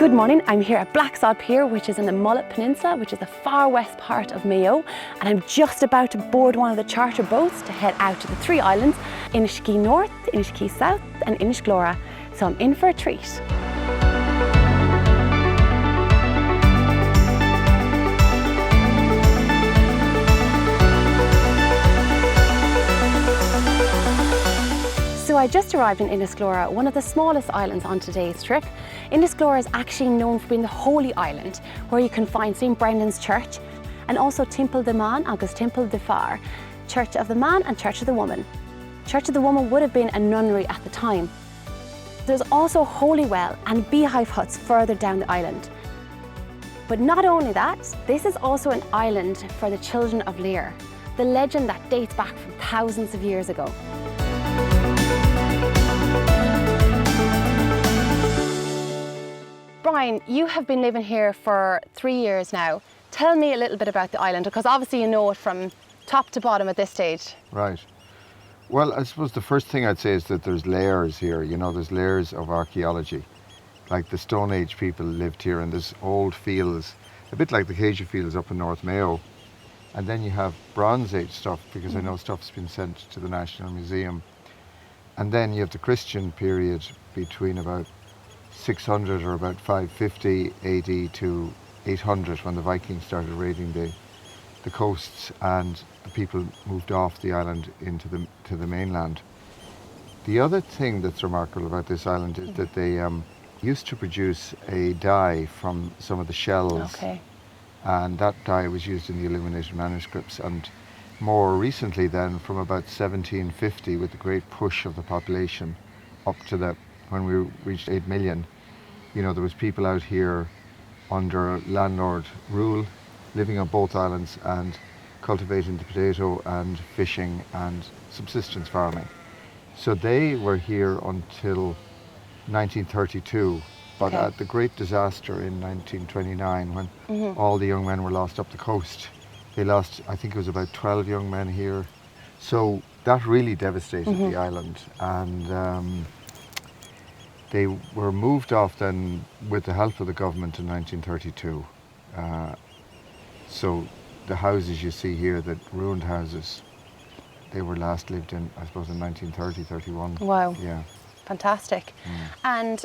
Good morning, I'm here at Blacksod Pier, which is in the Mullet Peninsula, which is the far west part of Mayo, and I'm just about to board one of the charter boats to head out to the three islands, Inishkea North, Inishkea South and Inishglora, so I'm in for a treat. So I just arrived in Inishglora, one of the smallest islands on today's trip. Inishglora is actually known for being the Holy Island, where you can find St. Brendan's Church and also Timple de Man agus Timple de Far, Church of the Man and Church of the Woman. Church of the Woman would have been a nunnery at the time. There's also Holy Well and beehive huts further down the island. But not only that, this is also an island for the children of Lear, the legend that dates back from thousands of years ago. Brian, you have been living here for 3 years now. Tell me a little bit about the island, because obviously you know it from top to bottom at this stage. Right. Well, I suppose the first thing I'd say is that there's layers here. You know, there's layers of archaeology. Like the Stone Age people lived here, and there's old fields, a bit like the Acacia fields up in North Mayo. And then you have Bronze Age stuff, because I know stuff's been sent to the National Museum. And then you have the Christian period between about 600 or about 550 AD to 800, when the Vikings started raiding the coasts and the people moved off the island into the mainland. The other thing that's remarkable about this island is that they used to produce a dye from some of the shells. Okay. And that dye was used in the illuminated manuscripts, and more recently then, from about 1750, with the great push of the population up to when we reached 8 million, you know, there was people out here under landlord rule, living on both islands and cultivating the potato and fishing and subsistence farming. So they were here until 1932, but at the great disaster in 1929, when all the young men were lost up the coast. They lost, I think it was about 12 young men here. So that really devastated the island, and they were moved off then with the help of the government in 1932. So the houses you see here, the ruined houses, they were last lived in, I suppose, in 1930, 31. Wow. Yeah. Fantastic. And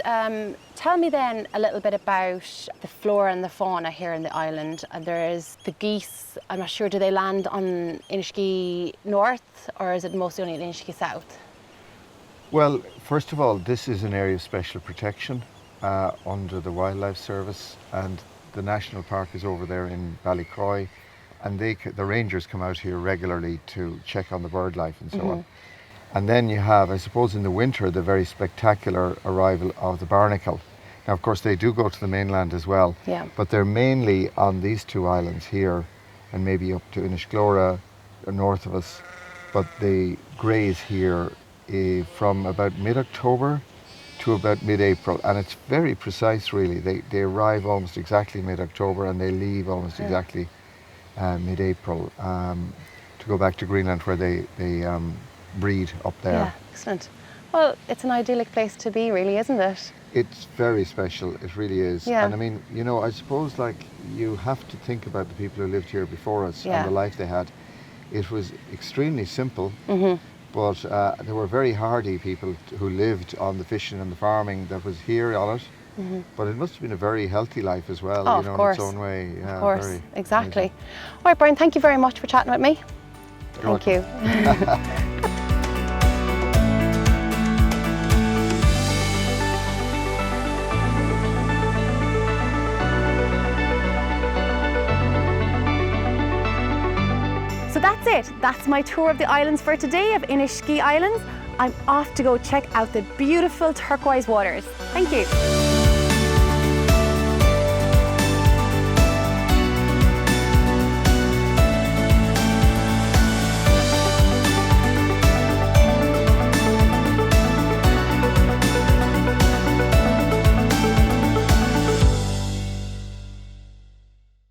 tell me then a little bit about the flora and the fauna here in the island. There is the geese. I'm not sure, do they land on Inishkea North, or is it mostly only in Inishkea South? Well, first of all, this is an area of special protection under the Wildlife Service, and the National Park is over there in Ballycroy, and the rangers come out here regularly to check on the bird life and so on. And then you have, I suppose, in the winter, the very spectacular arrival of the barnacle. Now, of course, they do go to the mainland as well, but they're mainly on these two islands here, and maybe up to Inishglora, north of us, but they graze here from about mid-October to about mid-April, and it's very precise, really. They arrive almost exactly mid-October, and they leave almost exactly mid-April to go back to Greenland, where they breed up there. Yeah, excellent. Well, it's an idyllic place to be, really, isn't it? It's very special, it really is. Yeah. And I mean, you know, I suppose, like, you have to think about the people who lived here before us and the life they had. It was extremely simple, but there were very hardy people who lived on the fishing and the farming that was here on it. But it must have been a very healthy life as well, you know, in its own way. Yeah, of course, very exactly. amazing. All right, Brian, thank you very much for chatting with me. Thank you. So that's it. That's my tour of the islands for today of Inishkea Islands. I'm off to go check out the beautiful turquoise waters. Thank you.